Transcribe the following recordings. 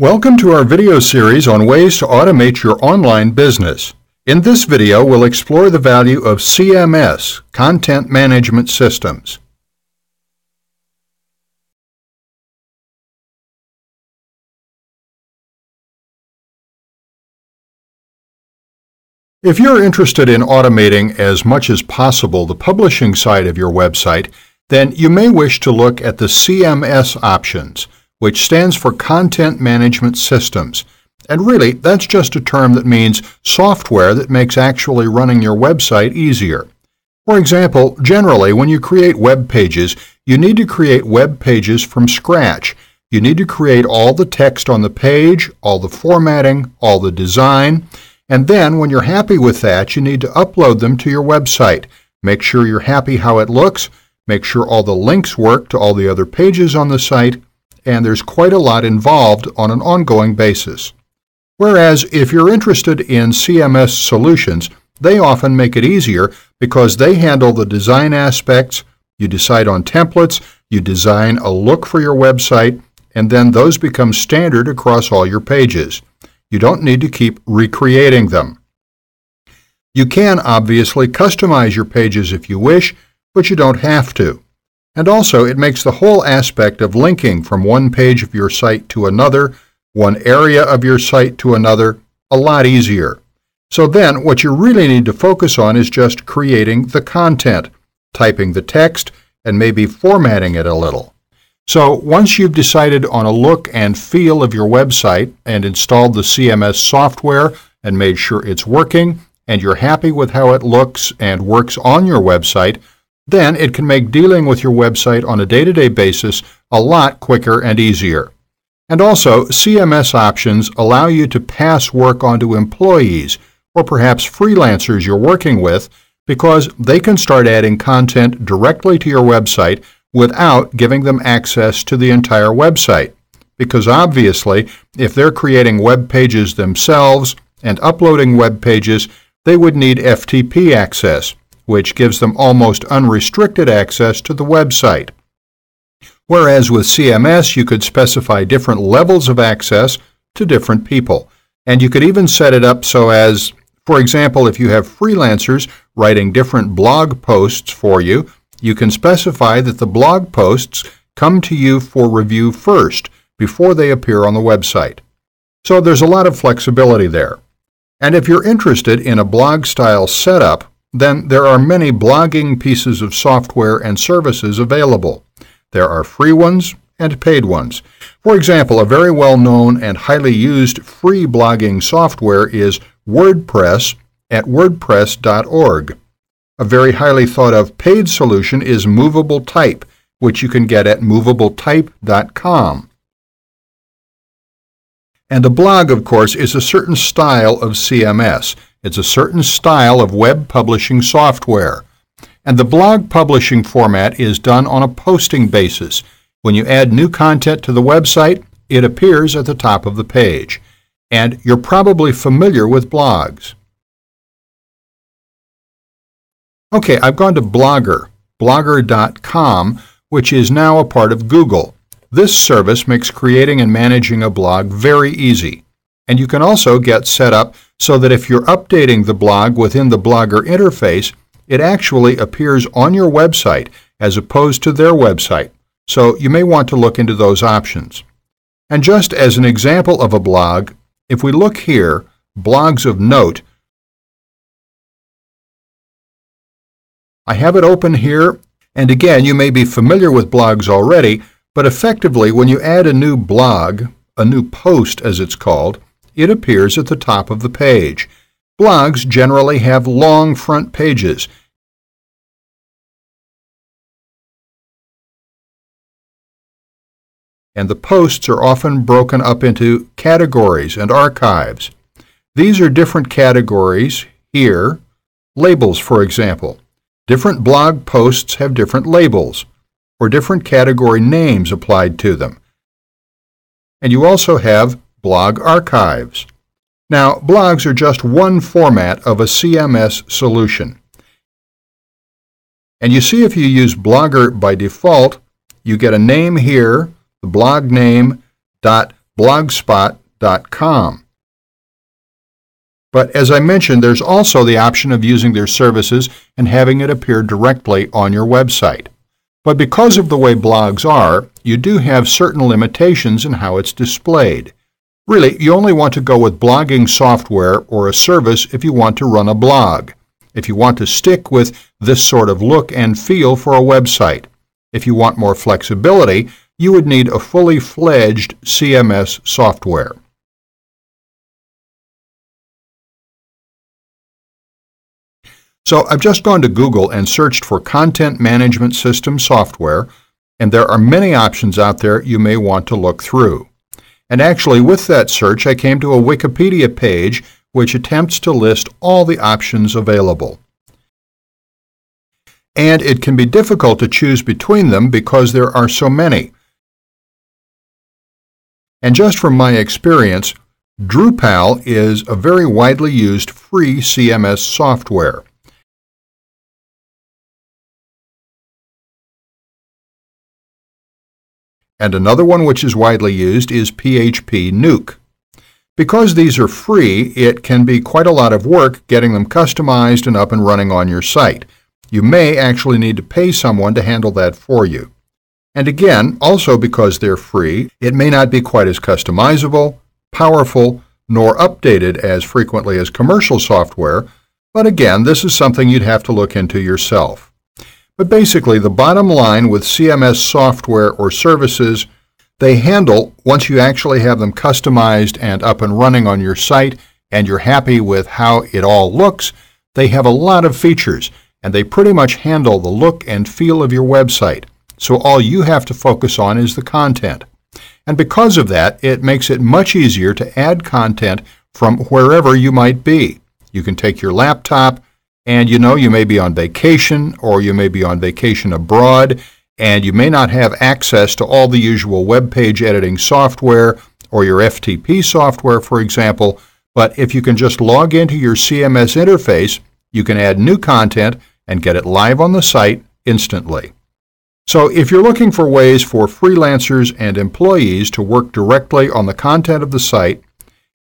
Welcome to our video series on ways to automate your online business. In this video, we'll explore the value of CMS, Content Management Systems. If you're interested in automating as much as possible the publishing side of your website, then you may wish to look at the CMS options, which stands for Content Management Systems. And really, that's just a term that means software that makes actually running your website easier. For example, generally, when you create web pages, you need to create web pages from scratch. You need to create all the text on the page, all the formatting, all the design, and then when you're happy with that, you need to upload them to your website. Make sure you're happy how it looks, make sure all the links work to all the other pages on the site, and there's quite a lot involved on an ongoing basis. Whereas if you're interested in CMS solutions, they often make it easier because they handle the design aspects, you decide on templates, you design a look for your website, and then those become standard across all your pages. You don't need to keep recreating them. You can obviously customize your pages if you wish, but you don't have to. And also, it makes the whole aspect of linking from one page of your site to another, one area of your site to another, a lot easier. So then, what you really need to focus on is just creating the content, typing the text, and maybe formatting it a little. So once you've decided on a look and feel of your website and installed the CMS software and made sure it's working, and you're happy with how it looks and works on your website, then it can make dealing with your website on a day-to-day basis a lot quicker and easier. And also, CMS options allow you to pass work on to employees or perhaps freelancers you're working with because they can start adding content directly to your website without giving them access to the entire website. Because obviously, if they're creating web pages themselves and uploading web pages, they would need FTP access, which gives them almost unrestricted access to the website. Whereas with CMS, you could specify different levels of access to different people. And you could even set it up so as, for example, if you have freelancers writing different blog posts for you, you can specify that the blog posts come to you for review first before they appear on the website. So there's a lot of flexibility there. And if you're interested in a blog-style setup, then there are many blogging pieces of software and services available. There are free ones and paid ones. For example, a very well-known and highly used free blogging software is WordPress at wordpress.org. A very highly thought-of paid solution is Movable Type, which you can get at movabletype.com. And a blog, of course, is a certain style of CMS. It's a certain style of web publishing software. And the blog publishing format is done on a posting basis. When you add new content to the website, it appears at the top of the page. And you're probably familiar with blogs. Okay, I've gone to Blogger, blogger.com, which is now a part of Google. This service makes creating and managing a blog very easy. And you can also get set up so that if you're updating the blog within the Blogger interface, it actually appears on your website as opposed to their website. So you may want to look into those options. And just as an example of a blog, if we look here, Blogs of Note, I have it open here, and again, you may be familiar with blogs already, but effectively, when you add a new blog, a new post as it's called, it appears at the top of the page. Blogs generally have long front pages. And the posts are often broken up into categories and archives. These are different categories here, labels for example. Different blog posts have different labels, or different category names applied to them. And you also have blog archives. Now, blogs are just one format of a CMS solution. And you see if you use Blogger by default, you get a name here, the blog name, blogspot.com. But as I mentioned, there's also the option of using their services and having it appear directly on your website. But because of the way blogs are, you do have certain limitations in how it's displayed. Really, you only want to go with blogging software or a service if you want to run a blog. If you want to stick with this sort of look and feel for a website. If you want more flexibility, you would need a fully fledged CMS software. So I've just gone to Google and searched for content management system software, and there are many options out there you may want to look through. And actually, with that search, I came to a Wikipedia page which attempts to list all the options available. And it can be difficult to choose between them because there are so many. And just from my experience, Drupal is a very widely used free CMS software. And another one which is widely used is PHP Nuke. Because these are free, it can be quite a lot of work getting them customized and up and running on your site. You may actually need to pay someone to handle that for you. And again, also because they're free, it may not be quite as customizable, powerful, nor updated as frequently as commercial software, but again, this is something you'd have to look into yourself. But basically, the bottom line with CMS software or services, they handle, once you actually have them customized and up and running on your site, and you're happy with how it all looks, they have a lot of features, and they pretty much handle the look and feel of your website. So all you have to focus on is the content. And because of that, it makes it much easier to add content from wherever you might be. You can take your laptop, and you may be on vacation, or you may be on vacation abroad, and you may not have access to all the usual web page editing software or your FTP software, for example, but if you can just log into your CMS interface, you can add new content and get it live on the site instantly. So if you're looking for ways for freelancers and employees to work directly on the content of the site,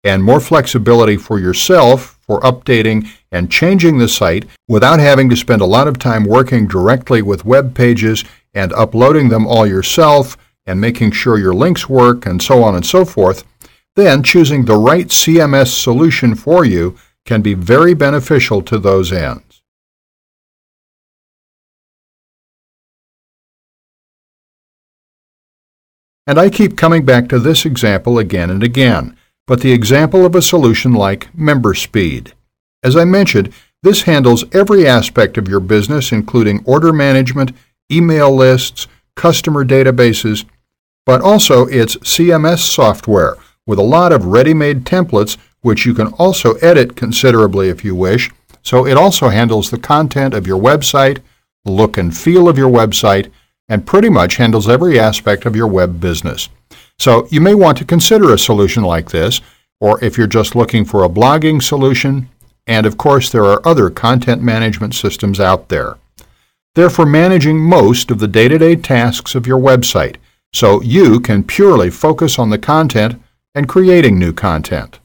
and more flexibility for yourself for updating and changing the site without having to spend a lot of time working directly with web pages and uploading them all yourself and making sure your links work and so on and so forth, then choosing the right CMS solution for you can be very beneficial to those ends. And I keep coming back to this example again and again, but the example of a solution like MemberSpeed. As I mentioned, this handles every aspect of your business, including order management, email lists, customer databases, but also it's CMS software with a lot of ready-made templates which you can also edit considerably if you wish. So it also handles the content of your website, the look and feel of your website, and pretty much handles every aspect of your web business. So you may want to consider a solution like this, or if you're just looking for a blogging solution, and of course there are other content management systems out there. They're for managing most of the day-to-day tasks of your website, so you can purely focus on the content and creating new content.